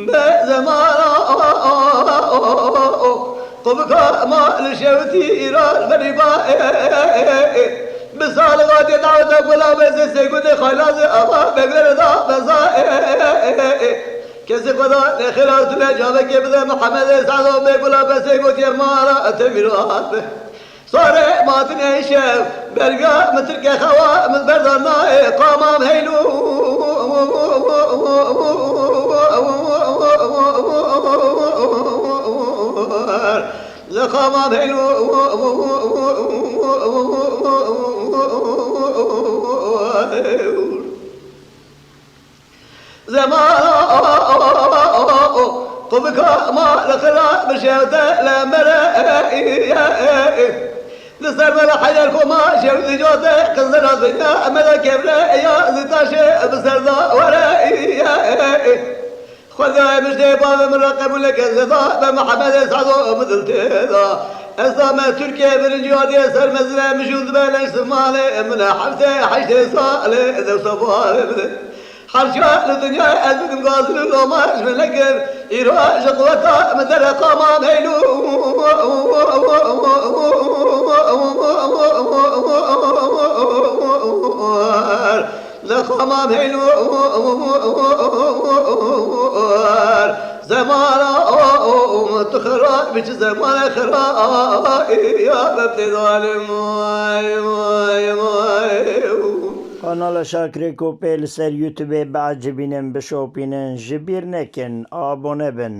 بزمان قبك ما لشوتي إيران غريبا بسال غادي دعوة ولا بس سيقول خلاص أبا بقدر ذا بزا كسي قضاء خلاص لجابك يبدأ محمد سعد بقول بس يقول يا مالا تميرات صار ما تنشف برقا مترك خوا من بردنا قام هيلو لقام هيلو زمان قبك ما لخلا بشوته لمرأي لصار ملا حيالكم ما شوت جوته قصنا الدنيا ملا كبرى يا زتاشي بسردا ورائي خذا مجدي بابا مراقب لك الزدا بمحمد سعدو مثل تيدا اسلام تركيا برنجوادي سر مزرعة مشود بلش سمالي من حبتي حشتي صالي ذو صفالي حرشا للدنيا أزدم قاصر الأماش من لكر إيراج قوتا مثل قاما ميلو لقاما ميلو زمان تخرا بيش زمان خرا يا ببتي ظالم کانال شاکری کوپل سر یوتیوب بعجبینن بشوپینن جبیر نکن آبونه بن